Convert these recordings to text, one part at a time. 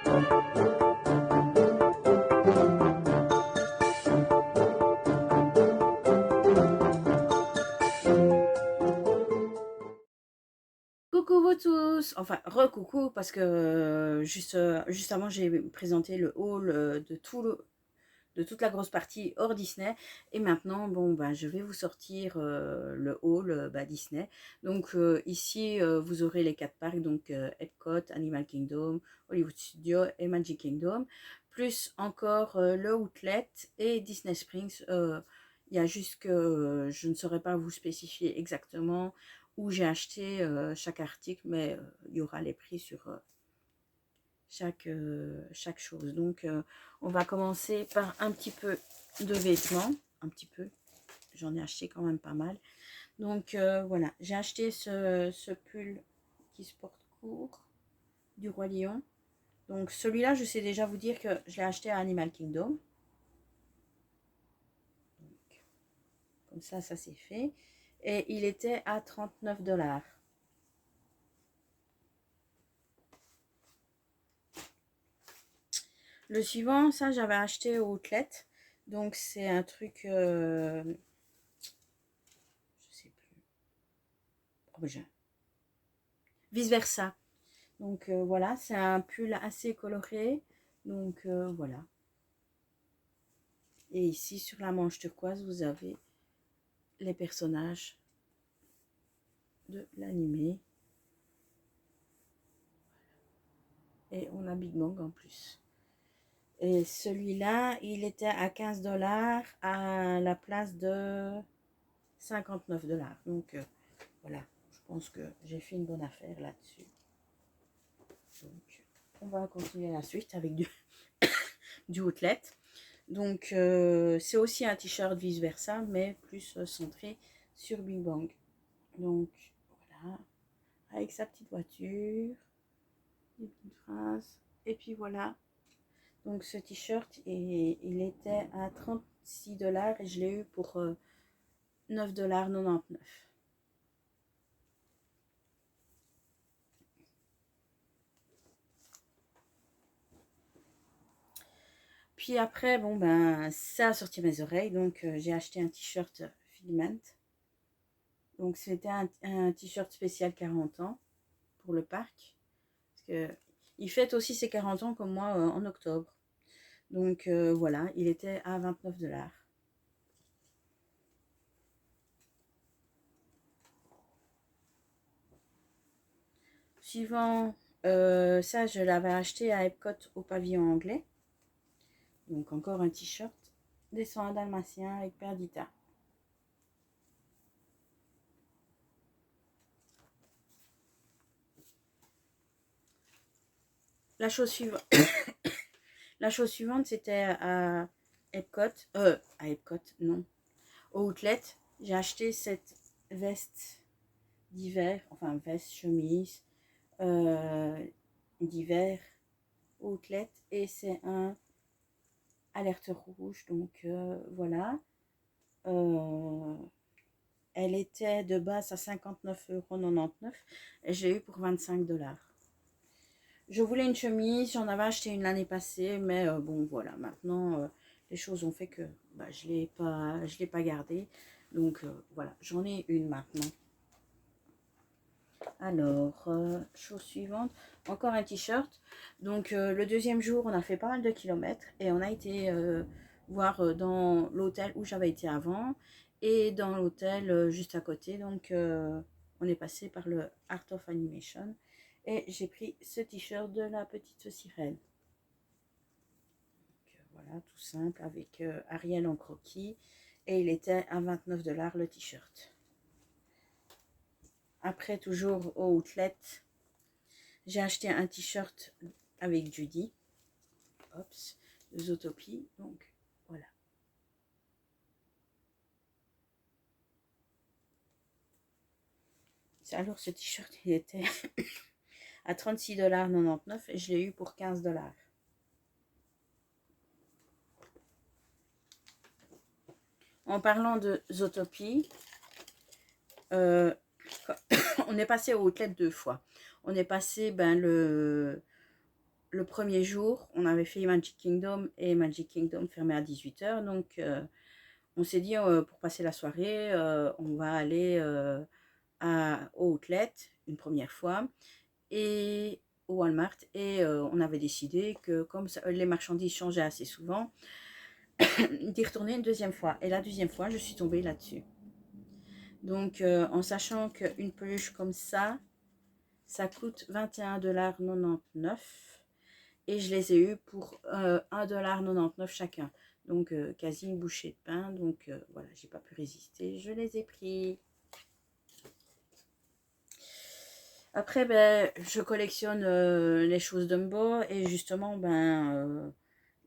Coucou vous tous, enfin re-coucou parce que juste avant j'ai présenté le haul de toute la grosse partie hors Disney et maintenant bon ben je vais vous sortir le haul Disney. Donc ici vous aurez les 4 parcs, donc Epcot, Animal Kingdom, Hollywood Studios et Magic Kingdom, plus encore le Outlet et Disney Springs. Il y a juste que je ne saurais pas vous spécifier exactement où j'ai acheté chaque article, mais il y aura les prix sur chaque chose. Donc on va commencer par un petit peu de vêtements, un petit peu, j'en ai acheté quand même pas mal. Donc voilà, j'ai acheté ce pull qui se porte court du Roi Lion. Donc celui-là, je sais déjà vous dire que je l'ai acheté à Animal Kingdom. Donc, comme ça c'est fait. Et il était à 39 $. Le suivant, ça j'avais acheté au Outlet. Donc c'est un truc, je sais plus. Oh, vice versa. Donc voilà, c'est un pull assez coloré. Donc voilà. Et ici sur la manche turquoise, vous avez les personnages de l'animé. Et on a Big Bang en plus. Et celui-là, il était à 15 $ à la place de 59 $. Donc voilà, je pense que j'ai fait une bonne affaire là-dessus. Donc on va continuer la suite avec du outlet. Donc c'est aussi un t-shirt vice versa, mais plus centré sur Big Bang. Donc voilà, avec sa petite voiture, des petites phrases. Et puis voilà. Donc ce t-shirt, il était à 36 $ et je l'ai eu pour 9,99 $. Puis après, bon ben, ça a sorti mes oreilles, donc j'ai acheté un t-shirt Figment. Donc c'était un t-shirt spécial 40 ans pour le parc. Parce que il fête aussi ses 40 ans comme moi en octobre. Donc voilà, il était à 29 $. Suivant, ça je l'avais acheté à Epcot au pavillon anglais. Donc encore un t-shirt des soins dalmatiens avec Perdita. La chose suivante, la chose suivante c'était à Epcot, non, au Outlet. J'ai acheté cette veste d'hiver, enfin veste, chemise d'hiver au Outlet et c'est un alerte rouge. Donc voilà. Elle était de base à 59,99 € et j'ai eu pour 25 $. Je voulais une chemise, j'en avais acheté une l'année passée, mais bon voilà, maintenant les choses ont fait que je l'ai pas gardée. Donc voilà, j'en ai une maintenant. Alors, chose suivante, encore un t-shirt. Donc le deuxième jour, on a fait pas mal de kilomètres et on a été voir dans l'hôtel où j'avais été avant et dans l'hôtel juste à côté. Donc on est passé par le Art of Animation et j'ai pris ce t-shirt de la petite sirène. Donc, voilà, tout simple avec Ariel en croquis et il était à 29 $ le t-shirt. Après, toujours au Outlet, j'ai acheté un t-shirt avec Judy, Ops, de Zootopie, donc voilà. Alors ce t-shirt, il était à 36,99 $ et je l'ai eu pour 15 $. En parlant de Zootopie, on est passé au Outlet 2 fois. On est passé le premier jour, on avait fait Magic Kingdom et Magic Kingdom fermé à 18 h. Donc, on s'est dit, pour passer la soirée, on va aller au Outlet une première fois et au Walmart. Et on avait décidé que comme ça, les marchandises changeaient assez souvent, d'y retourner une deuxième fois. Et la deuxième fois, je suis tombée là-dessus. Donc, en sachant qu'une peluche comme ça coûte 21,99 $. Et je les ai eus pour 1,99 $ chacun. Donc, quasi une bouchée de pain. Donc, voilà, j'ai pas pu résister. Je les ai pris. Après, ben, je collectionne les choses Dumbo. Et justement, ben,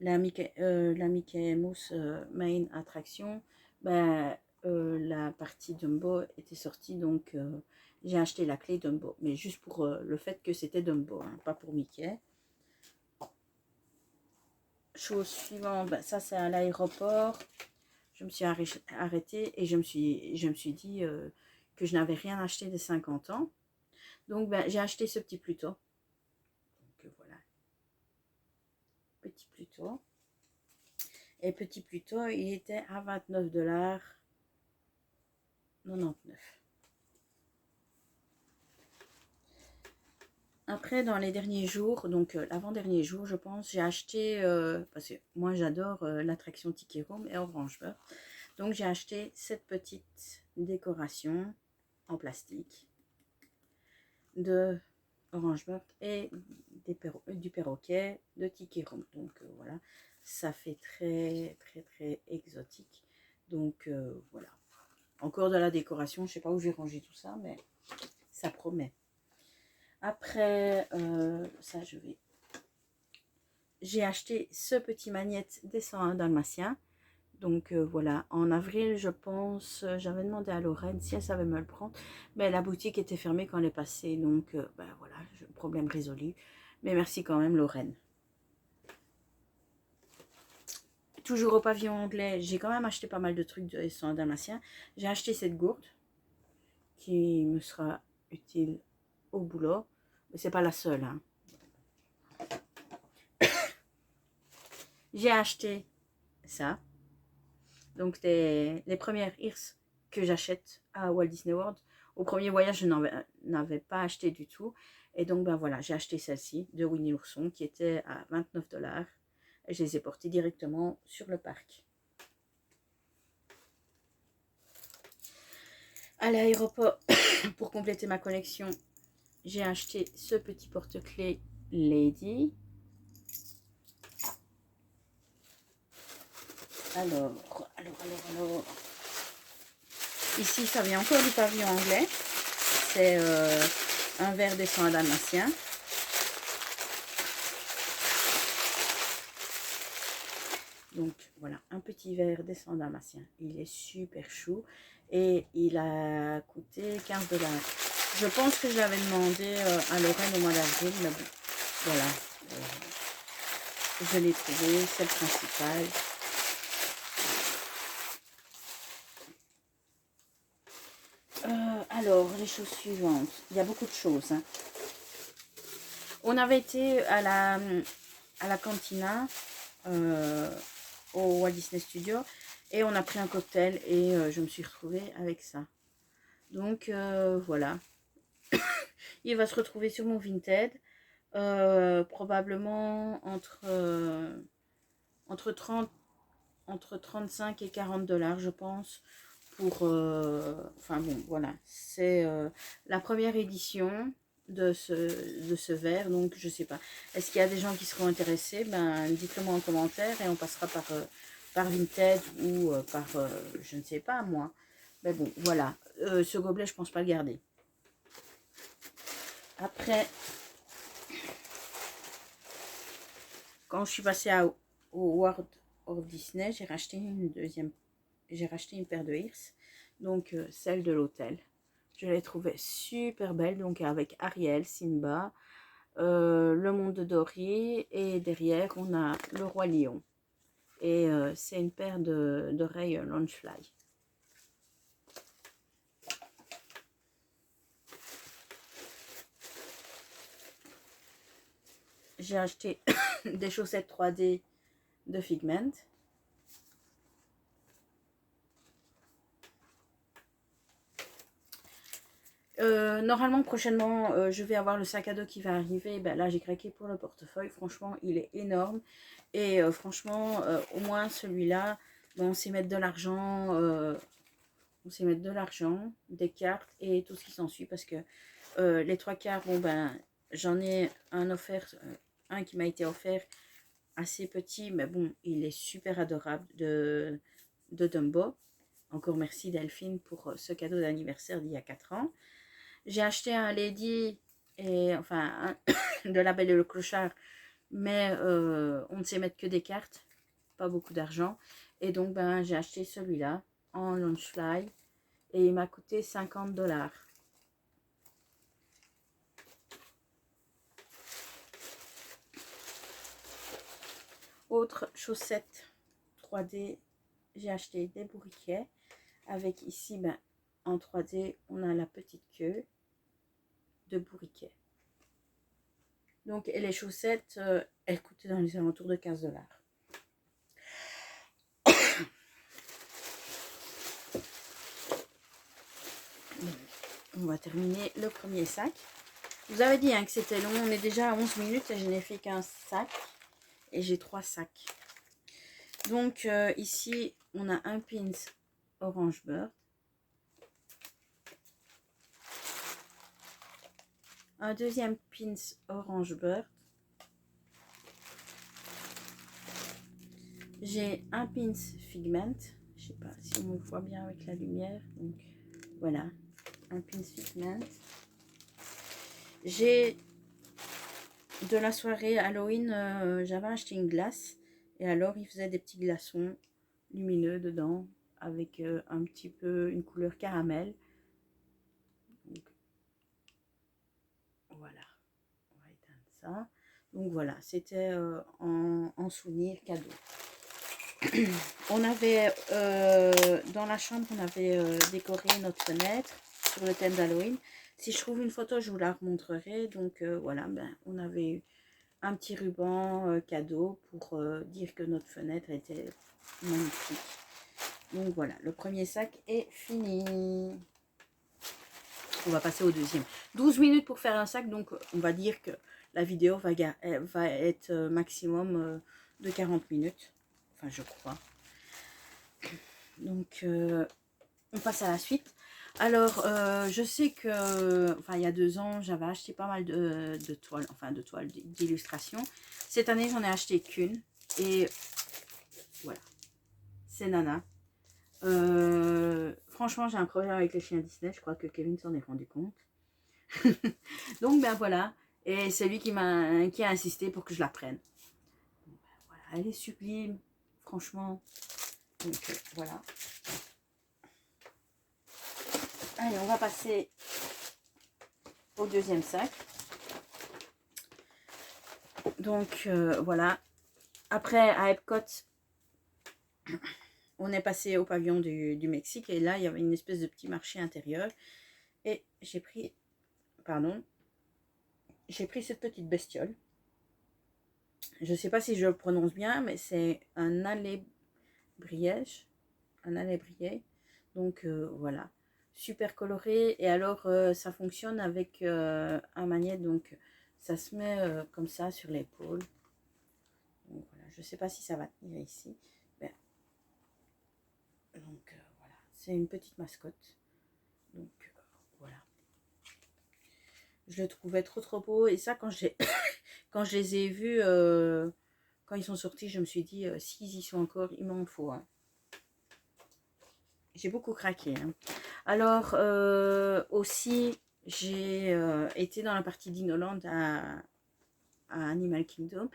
la Mickey Mouse Main Attraction, ben, la partie Dumbo était sortie. Donc, j'ai acheté la clé Dumbo. Mais juste pour le fait que c'était Dumbo, hein, pas pour Mickey. Chose suivante, ben, ça c'est à l'aéroport. Je me suis arrêtée et je me suis dit que je n'avais rien acheté de 50 ans. Donc ben, j'ai acheté ce petit Pluto. Donc voilà, petit Pluto. Et petit Pluto, il était à 29,99 $. Après, dans les derniers jours, donc l'avant-dernier jour, je pense, j'ai acheté, parce que moi j'adore l'attraction Tiki Room et Orange Beurre. Donc j'ai acheté cette petite décoration en plastique de Orange Beurre et du perroquet de Tiki Room. Donc voilà, ça fait très très très exotique. Donc voilà, encore de la décoration. Je sais pas où j'ai rangé tout ça, mais ça promet. Après ça, j'ai acheté ce petit magnète des 101 dalmatiens. Donc voilà, en avril, je pense, j'avais demandé à Lorraine si elle savait me le prendre. Mais la boutique était fermée quand elle est passée. Donc ben voilà, problème résolu. Mais merci quand même Lorraine. Toujours au pavillon anglais, j'ai quand même acheté pas mal de trucs de 101 dalmatiens. J'ai acheté cette gourde qui me sera utile au boulot. Mais c'est pas la seule, hein. J'ai acheté ça. Donc les premières Ears que j'achète à Walt Disney World. Au premier voyage, je n'avais pas acheté du tout. Et donc, ben voilà, j'ai acheté celle-ci de Winnie l'ourson qui était à 29 $. Et je les ai portées directement sur le parc. À l'aéroport, pour compléter ma collection, j'ai acheté ce petit porte-clés Lady. Alors. Ici, ça vient encore du pavillon anglais. C'est un verre des 101 dalmatiens. Donc voilà, un petit verre des 101 dalmatiens. Il est super chou et il a coûté 15 $. Je pense que je l'avais demandé à Lorraine au mois d'avril, mais bon, voilà. Je l'ai trouvé, c'est le principal. Alors, les choses suivantes. Il y a beaucoup de choses, hein. On avait été à la cantina au Walt Disney Studio et on a pris un cocktail et je me suis retrouvée avec ça. Donc voilà. Il va se retrouver sur mon Vinted. Probablement entre 35 et 40 $, je pense. Enfin bon, voilà. C'est la première édition de ce verre. Donc, je sais pas. Est-ce qu'il y a des gens qui seront intéressés? Ben, dites-le moi en commentaire et on passera par Vinted ou par, je ne sais pas, moi. Mais bon, voilà. Ce gobelet, je pense pas le garder. Après, quand je suis passée au World of Disney, j'ai racheté une paire de Ears, donc celle de l'hôtel. Je l'ai trouvée super belle, donc avec Ariel, Simba, le monde de Dory, et derrière on a le roi lion. Et c'est une paire d'oreilles Loungefly. j'ai acheté des chaussettes 3D de Figment. Normalement, prochainement, je vais avoir le sac à dos qui va arriver. Ben, là, j'ai craqué pour le portefeuille. Franchement, il est énorme. Et franchement, au moins celui-là, ben, on sait mettre de l'argent. On sait mettre de l'argent, des cartes et tout ce qui s'ensuit. Parce que les trois quarts, bon, ben, j'en ai un offert, un qui m'a été offert assez petit. Mais bon, il est super adorable de Dumbo. Encore merci Delphine pour ce cadeau d'anniversaire d'il y a 4 ans. J'ai acheté un Lady, et, enfin de La Belle et le Clochard, mais on ne sait mettre que des cartes, pas beaucoup d'argent. Et donc ben, j'ai acheté celui-là en Launchfly et il m'a coûté 50 $. Autre chaussette 3D, j'ai acheté des bourriquets avec ici, ben, en 3D, on a la petite queue de bourriquet. Donc, et les chaussettes, elles coûtaient dans les alentours de 15 $. On va terminer le premier sac. Je vous avais dit hein, que c'était long. On est déjà à 11 minutes et je n'ai fait qu'un sac. Et j'ai 3 sacs. Donc, ici, on a un pins Orange Bird. Un deuxième pins Orange Bird. J'ai un pins Figment. Je sais pas si on le voit bien avec la lumière. Donc, voilà. Un pins Figment. J'ai de la soirée Halloween, j'avais acheté une glace. Et alors, il faisait des petits glaçons lumineux dedans. Avec un petit peu une couleur caramel. Donc, voilà. On va éteindre ça. Donc voilà, c'était en souvenir cadeau. On avait, dans la chambre, on avait décoré notre fenêtre sur le thème d'Halloween. Si je trouve une photo, je vous la remontrerai. Donc voilà, ben, on avait eu un petit ruban cadeau pour dire que notre fenêtre était magnifique. Donc voilà, le premier sac est fini. On va passer au deuxième. 12 minutes pour faire un sac, donc on va dire que la vidéo va être maximum de 40 minutes. Enfin, je crois. Donc, on passe à la suite. Alors, je sais que, enfin, il y a 2 ans, j'avais acheté pas mal de toiles, enfin, de toiles d'illustration. Cette année, j'en ai acheté qu'une. Et voilà, c'est Nana. Franchement, j'ai un problème avec les chiens Disney. Je crois que Kevin s'en est rendu compte. Donc, ben voilà. Et c'est lui qui a insisté pour que je la prenne. Ben, voilà, elle est sublime, franchement. Donc, voilà. Allez, on va passer au deuxième sac. Donc, voilà. Après, à Epcot, on est passé au pavillon du Mexique. Et là, il y avait une espèce de petit marché intérieur. Et j'ai pris, pardon, j'ai pris cette petite bestiole. Je ne sais pas si je le prononce bien, mais c'est un alébriège. Un alébrié. Donc, voilà. Super coloré. Et alors, ça fonctionne avec un magnète. Donc, ça se met comme ça sur l'épaule. Donc, voilà. Je ne sais pas si ça va tenir ici. Ben, donc, voilà. C'est une petite mascotte. Donc, voilà. Je le trouvais trop beau. Et ça, quand quand je les ai vus, quand ils sont sortis, je me suis dit, s'ils y sont encore, il m'en faut un. J'ai beaucoup craqué. Hein. Alors, aussi, j'ai été dans la partie d'Inoland à Animal Kingdom.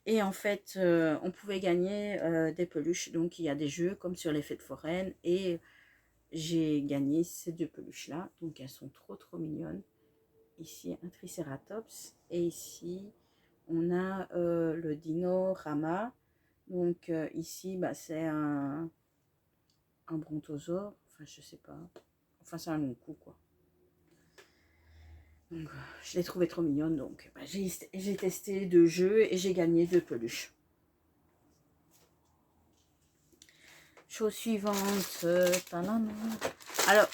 Et en fait, on pouvait gagner des peluches. Donc, il y a des jeux comme sur les fêtes foraines. Et j'ai gagné ces 2 peluches-là. Donc, elles sont trop mignonnes. Ici, un Triceratops. Et ici, on a le Dino Rama. Donc, ici, bah, c'est un brontosaure. Enfin, je sais pas. Enfin, c'est un long cou, quoi. Donc, je l'ai trouvée trop mignonne, donc bah, j'ai testé 2 jeux et j'ai gagné 2 peluches. Chose suivante, alors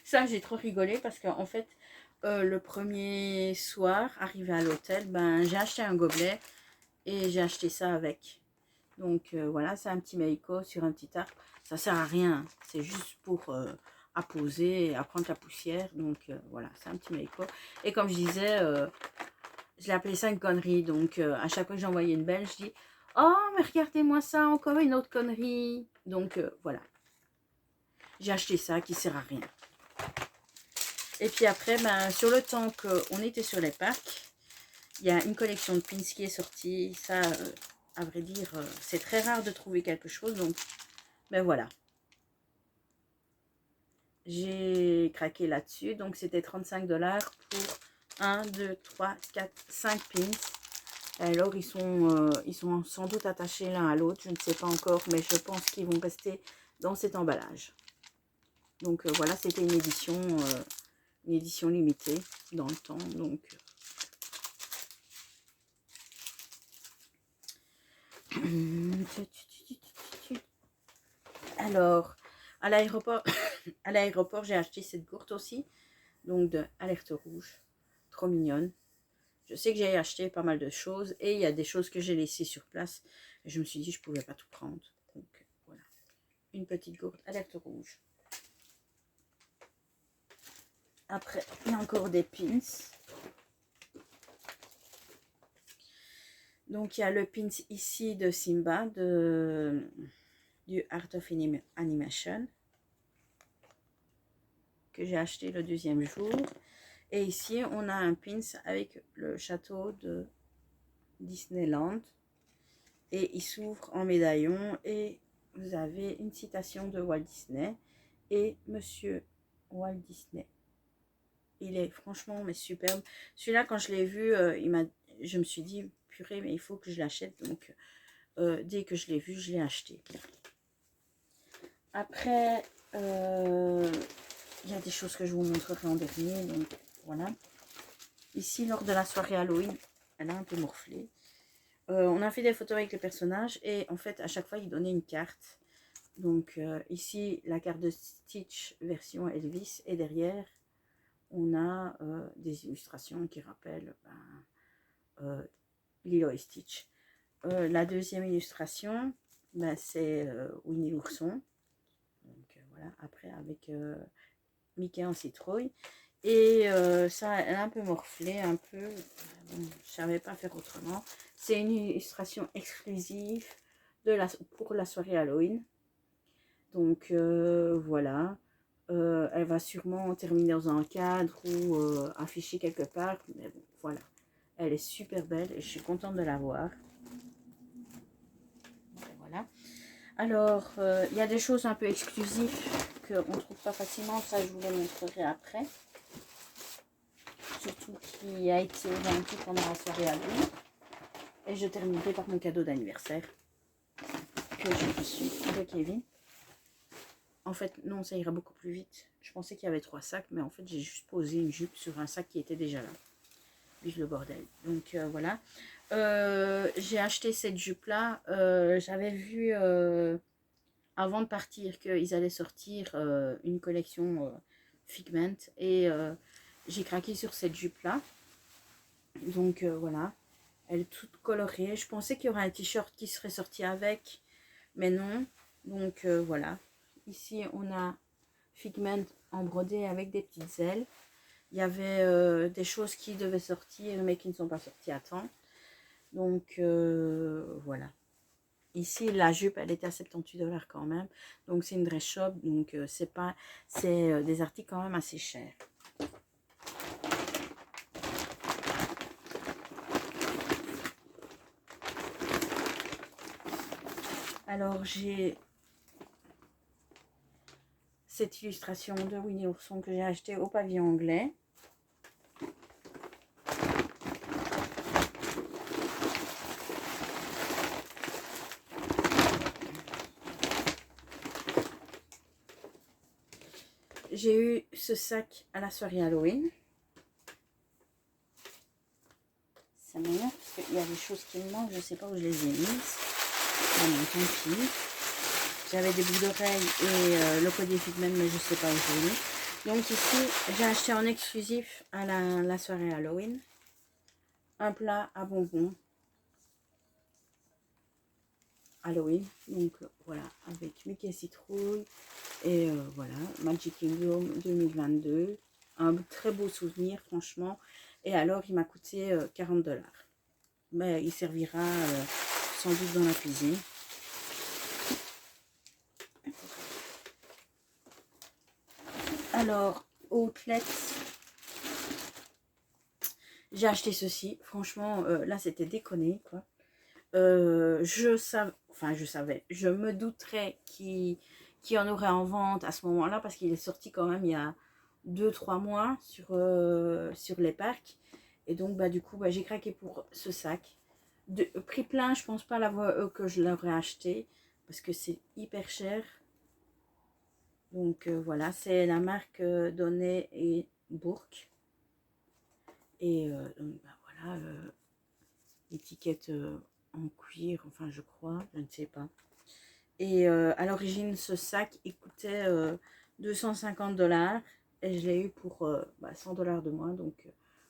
ça j'ai trop rigolé parce qu'en fait le premier soir arrivé à l'hôtel, ben j'ai acheté un gobelet et j'ai acheté ça avec. Donc voilà, c'est un petit Meiko sur un petit arbre. Ça sert à rien, c'est juste pour à poser et à prendre la poussière. Donc voilà, c'est un petit Meiko. Et comme je disais, je l'ai appelé ça une connerie. Donc à chaque fois que j'envoyais une belle, je dis oh mais regardez-moi ça, encore une autre connerie. Donc voilà, j'ai acheté ça qui sert à rien. Et puis après, ben, sur le temps qu'on était sur les parcs, il y a une collection de pins qui est sortie. Ça, à vrai dire, c'est très rare de trouver quelque chose. Donc, ben voilà. J'ai craqué là-dessus. Donc, c'était 35 $ pour 1, 2, 3, 4, 5 pins. Alors, ils sont sans doute attachés l'un à l'autre. Je ne sais pas encore, mais je pense qu'ils vont rester dans cet emballage. Donc, voilà, c'était une édition limitée dans le temps. Donc, alors, à l'aéroport, j'ai acheté cette gourde aussi, donc de Alerte Rouge, trop mignonne. Je sais que j'ai acheté pas mal de choses et il y a des choses que j'ai laissées sur place. Et je me suis dit je pouvais pas tout prendre, donc voilà, une petite gourde Alerte Rouge. Après, il y a encore des pins. Donc il y a le pins ici de Simba du Art of Animation que j'ai acheté le 2e jour. Et ici, on a un pins avec le château de Disneyland. Et il s'ouvre en médaillon. Et vous avez une citation de Walt Disney et Monsieur Walt Disney. Il est franchement mais superbe. Celui-là, quand je l'ai vu, je me suis dit, purée, mais il faut que je l'achète. Donc, dès que je l'ai vu, je l'ai acheté. Après, il y a des choses que je vous montrerai en dernier. Donc, voilà. Ici, lors de la soirée Halloween, elle a un peu morflé. On a fait des photos avec les personnages et en fait, à chaque fois, ils donnaient une carte. Donc, ici, la carte de Stitch version Elvis. Et derrière, on a des illustrations qui rappellent Lilo et Stitch. La deuxième illustration, ben, c'est Winnie l'ourson. Donc, voilà, après, avec Mickey en citrouille. Et ça, elle a un peu morflé, un peu. Bon, je ne savais pas faire autrement. C'est une illustration exclusive pour la soirée Halloween. Donc voilà. Elle va sûrement terminer dans un cadre ou afficher quelque part. Mais bon, voilà. Elle est super belle et je suis contente de la voir. Et voilà. Alors, il y a des choses un peu exclusives qu'on ne trouve pas facilement. Ça, je vous les montrerai après. Surtout qui a été vaincu pendant la soirée Halloween. Et je terminerai par mon cadeau d'anniversaire que j'ai reçu de Kevin. En fait, non, ça ira beaucoup plus vite. Je pensais qu'il y avait 3 sacs, mais en fait, j'ai juste posé une jupe sur un sac qui était déjà là. Vive le bordel. Donc, voilà. J'ai acheté cette jupe-là. J'avais vu, avant de partir, qu'ils allaient sortir une collection Figment. Et j'ai craqué sur cette jupe-là. Donc, voilà. Elle est toute colorée. Je pensais qu'il y aurait un t-shirt qui serait sorti avec, mais non. Donc, voilà. Ici, on a Figment en brodé avec des petites ailes. Il y avait des choses qui devaient sortir, mais qui ne sont pas sorties à temps. Donc, voilà. Ici, la jupe, elle était à 78 $ quand même. Donc, c'est une dress shop. Donc, c'est des articles quand même assez chers. Alors, j'ai cette illustration de Winnie l'ourson que j'ai acheté au pavillon anglais. J'ai eu ce sac à la soirée Halloween. certaine manière, parce qu'il y a des choses qui me manquent, je ne sais pas où je les ai mises. Ah non, tant pis. J'avais des boucles d'oreilles et le collier Figment, mais je ne sais pas où je l'ai mis. Donc ici, j'ai acheté en exclusif à la soirée Halloween un plat à bonbons Halloween. Donc voilà, avec Mickey Citrouille et voilà, Magic Kingdom 2022. Un très beau souvenir, franchement. Et alors, il m'a coûté 40 $. Mais il servira sans doute dans la cuisine. Alors, Outlets, j'ai acheté ceci. Franchement, là, c'était déconné, quoi. Je savais, je me douterais qu'il y en aurait en vente à ce moment-là, parce qu'il est sorti quand même il y a 2-3 mois sur les parcs. Et donc, bah, du coup, bah, j'ai craqué pour ce sac. De prix plein, je pense pas que je l'aurais acheté, parce que c'est hyper cher. Donc voilà, c'est la marque Donnet et Bourque. Et donc bah, voilà, l'étiquette en cuir, enfin je crois, je ne sais pas. Et à l'origine, ce sac, il coûtait 250 $. Et je l'ai eu pour 100 $ de moins. Donc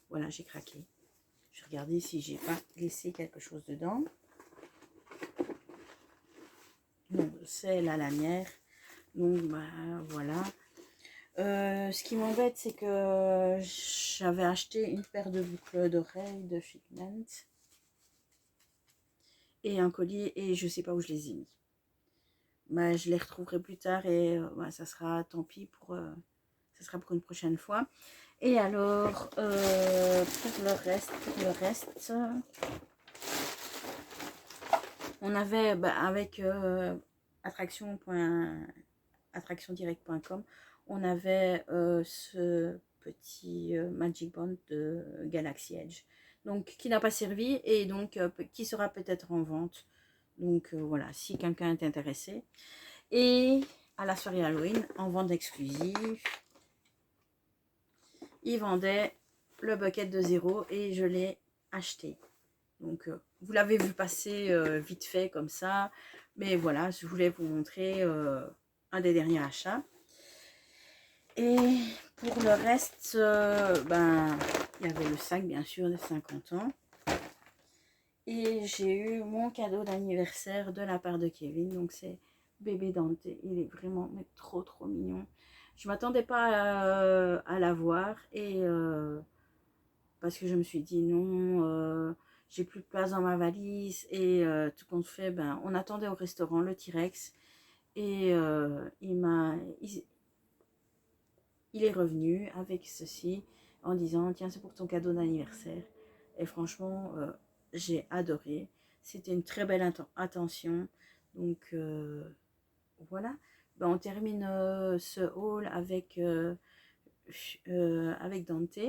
voilà, j'ai craqué. Je vais regarder si j'ai pas laissé quelque chose dedans. Non, c'est la lanière. Donc bah, voilà. Ce qui m'embête, c'est que j'avais acheté une paire de boucles d'oreilles de Figment et un collier et je sais pas où je les ai mis. Bah, je les retrouverai plus tard et bah, ça sera tant pis ça sera pour une prochaine fois. Et alors, pour le reste, on avait avec attractiondirect.com, on avait ce petit Magic Band de Galaxy Edge, donc qui n'a pas servi et donc qui sera peut-être en vente. Donc voilà, si quelqu'un est intéressé. Et à la soirée Halloween, en vente exclusive, ils vendaient le bucket de 0 et je l'ai acheté. Donc vous l'avez vu passer vite fait comme ça, mais voilà, je voulais vous montrer un des derniers achats. Et pour le reste, il y avait le sac bien sûr de 50 ans. Et j'ai eu mon cadeau d'anniversaire de la part de Kevin. Donc c'est bébé Dante. Il est vraiment trop mignon. Je m'attendais pas à l'avoir. Et parce que je me suis dit non, j'ai plus de place dans ma valise. Et tout compte fait, on attendait au restaurant le T-Rex. Et il est revenu avec ceci en disant tiens, c'est pour ton cadeau d'anniversaire. Et franchement, j'ai adoré. C'était une très belle attention. Donc voilà. On termine ce haul avec Dante.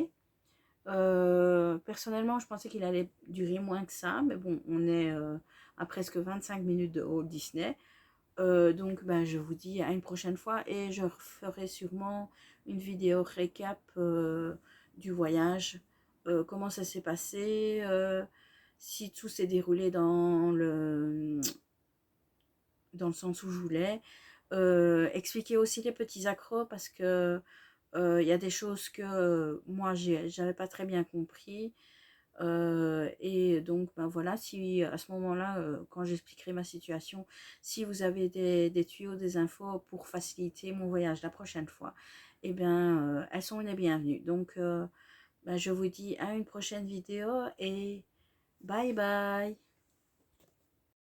Personnellement, je pensais qu'il allait durer moins que ça, mais bon, on est à presque 25 minutes de haul Disney. Donc je vous dis à une prochaine fois et je ferai sûrement une vidéo récap du voyage, comment ça s'est passé, si tout s'est déroulé dans le sens où je voulais, expliquer aussi les petits accros parce que il y a des choses que moi j'avais pas très bien compris. Et donc voilà, si à ce moment-là, quand j'expliquerai ma situation, si vous avez des tuyaux, des infos pour faciliter mon voyage la prochaine fois, eh bien elles sont les bienvenues. Donc je vous dis à une prochaine vidéo et bye bye.